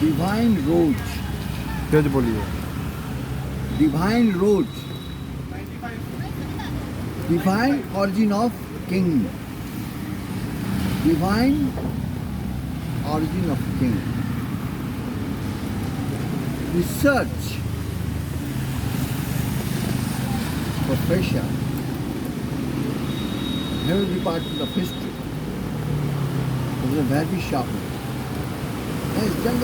Divine Road. तेज बोलिए. Divine Road. Divine origin of king. Divine origin of king. Research professor. Heavy department of history. It was a very sharp one. He has done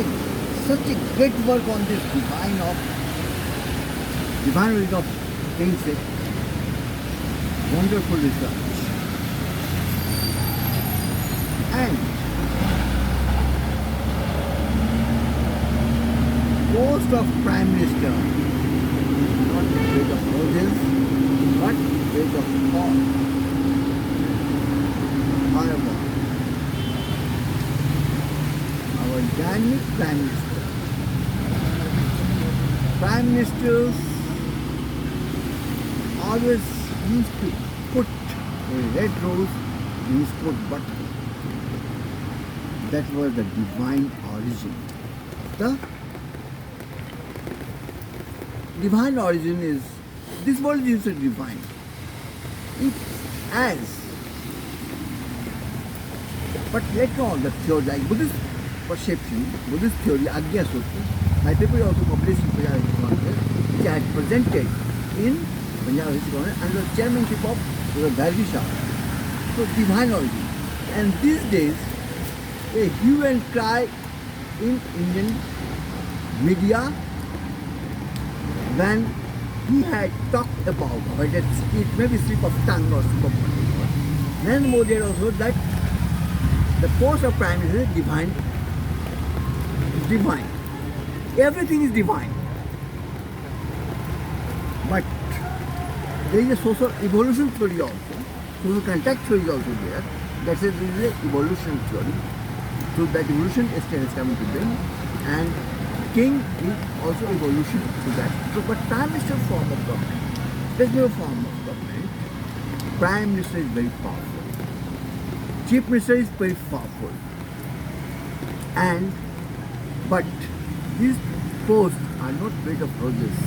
such a great work on this divine origin of kings. Wonderful research. And post of Prime Minister, not bed of roses, but bed of thorns. However, our dynamic Prime Ministers always used to put a red rose in his coat button. That was the divine origin. The divine origin is, this world is divine. It has, but later on the theory, like Buddhist perception, Buddhist theory, Agya Sutra, my paper also published in Punjab History Congress, which I had presented in Punjab History Congress under the chairmanship of Dr. Bharvi Shah. So divine origin. And these days, a hue and cry in Indian media when he had talked about, whether it may be slip of tongue or slip of whatever, then Modi had also that the post of Prime Minister is divine. Divine. Everything is divine. But there is a social evolution theory also, social contact theory is also there. That says there is an evolution theory. So that evolution is coming to bring, and king is also evolution to that. So, but Prime Minister form of government, there's no form of government. Prime Minister is very powerful. Chief Minister is very powerful. And, but these posts are not made of roses.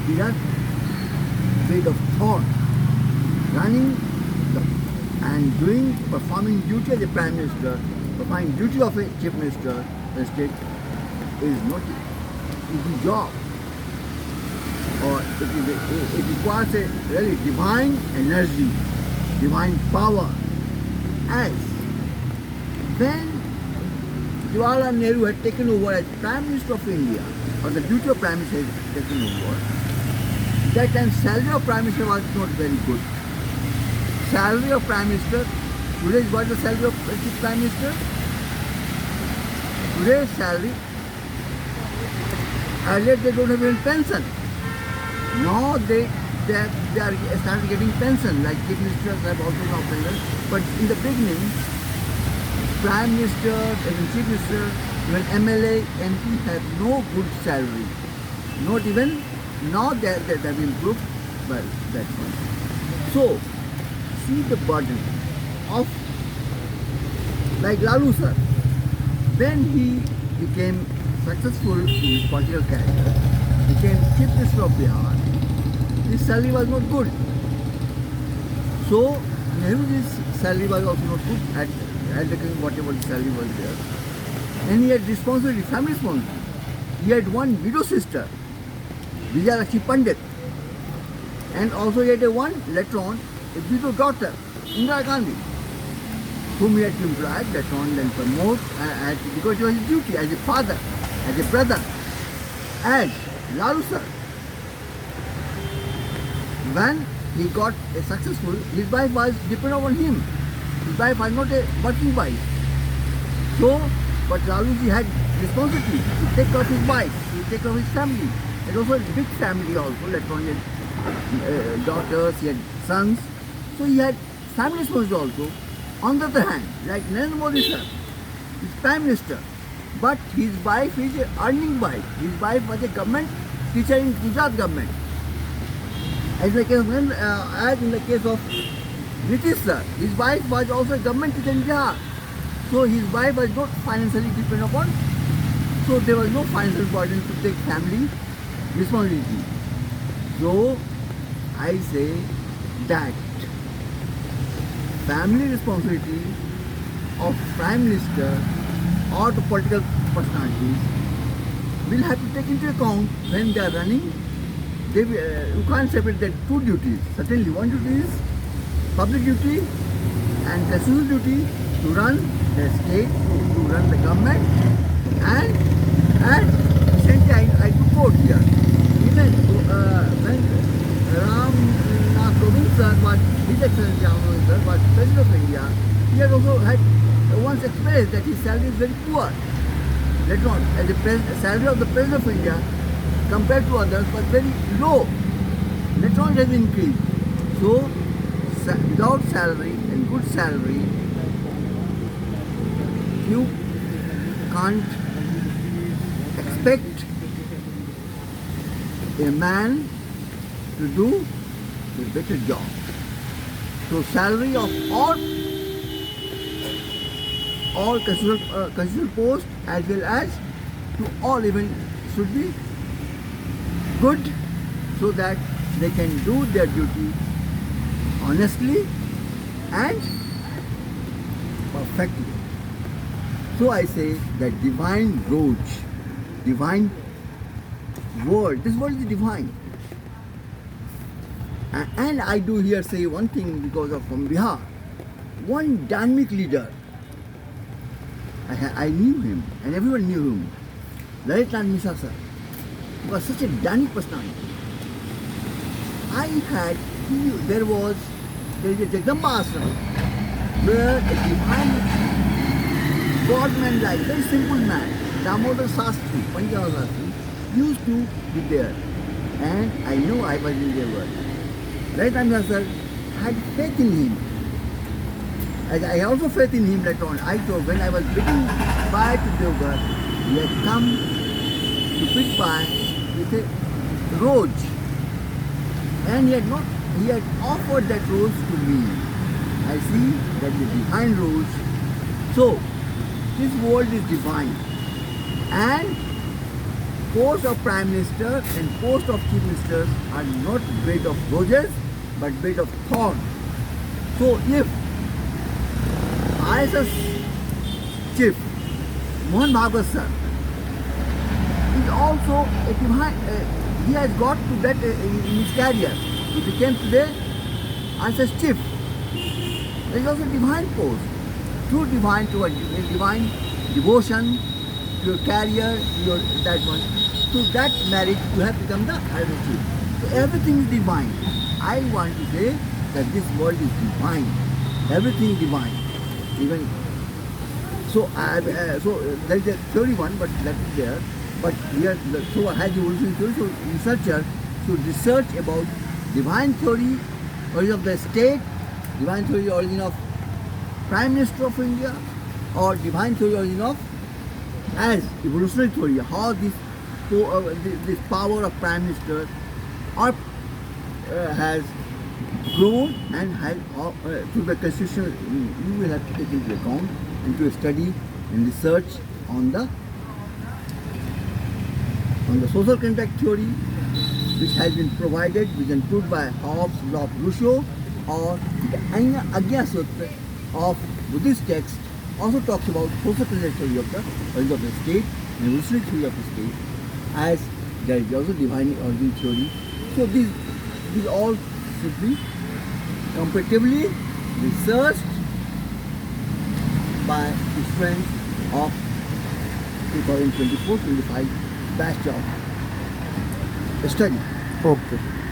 They are made of thorn. Running and performing duty as a Prime Minister, performing duty of a Chief Minister of the state is not an easy job. Or it requires a really divine energy, divine power. As when Jawaharlal Nehru had taken over as Prime Minister of India, or the duty of Prime Minister had taken over, that time salary of Prime Minister was not very good. Salary of Prime Minister, today what is the salary of Chief Prime Minister? Today's salary, earlier they don't have even pension. Now they are started getting pension, like Chief Ministers have also now pension. But in the beginning, Prime Minister, even Chief Minister, even MLA, MP have no good salary. Not even, now they have improved, well, that's one. So, see the burden of, like Lalu sir, when he became successful in his political career, became Chief Minister of Bihar, his salary was not good. So, Nehru's salary was also not good at whatever the salary was there. And he had responsibility, family responsibility. He had one widow sister, Vijayalakshmi Pandit. And also he had one, later on, a widow daughter, Indira Gandhi, whom he had to employ, later on then promote, because it was his duty as a father, as a brother, as Lalu sir. When he got a successful, his wife was dependent on him. His wife was not a working wife. So, but Laluji had responsibility to take care of his wife, to take care of his family. And also a big family also, later on he had daughters, he had sons. So he had family responsibility also. On the other hand, like Narendra Modi sir, he's Prime Minister, but his wife is an earning wife. His wife was a government teacher in Gujarat government. As in the case of British sir, his wife was also a government teacher in Bihar. So his wife was not financially dependent upon So there was no financial burden to take family responsibility. So I say that family responsibility of Prime Minister or the political personalities will have to take into account when they are running. You can't separate the two duties. Certainly one duty is public duty and constitutional duty to run the state, to run the government, and recently I took quote here. Even when Ram Nath Kovind sir was, His Excellency Ram Nath Kovind sir was President of India, he had also had once expressed that his salary is very poor. Later on, as the salary of the President of India compared to others was very low. Later on it has increased. So without salary and good salary, you can't expect a man to do a better job. So salary of all constitutional posts as well as to all even should be good, so that they can do their duty honestly and perfectly. So I say that divine roads, divine word, this word is divine. And I do here say one thing because of from Bihar, one dynamic leader. I knew him and everyone knew him. Lalit Nand Mishra sir was such a dynamic personality. There is a Jagdamba Ashram where a divine God-man like, very simple man, Damodar Sastri, Panjab Sastri, used to be there. And I know I was in their world. Lalit Nand Mishra sir had faith in him. As I also faith in him later on. I thought when I was bidding bye to Devgar, he had come to bid bye with a rose. And he had offered that rose to me. I see that the divine rose. So, this world is divine. And post of Prime Minister and post of Chief Ministers are not bed of roses, but bed of thorns. So, if ISS Chief Mohan Bhagwat sir is also a divine, he has got to that in his career. He became today ISS Chief. There is also a divine post. Through divine, to a divine devotion to your career, to your that one. To that marriage, you have become the ISS Chief. So everything is divine. I want to say that this world is divine. Everything is divine. Even so, there is a theory one, but that is there. But here, so has evolution theory. So researchers should research about divine theory, origin of the state, divine theory, origin of Prime Minister of India, or divine theory, origin of as evolutionary theory. How this power of Prime Minister has grown and has to the constitution. You will have to take into account and to study and research on the social contract theory, which has been provided, which is improved by Hobbes, law of Rousseau, or the Agya Sutra of Buddhist text also talks about social contract theory of the state and evolutionary theory of the state, as there is also divine origin theory. So these all should be comparatively researched by students of 2024-25 batch of study. Okay.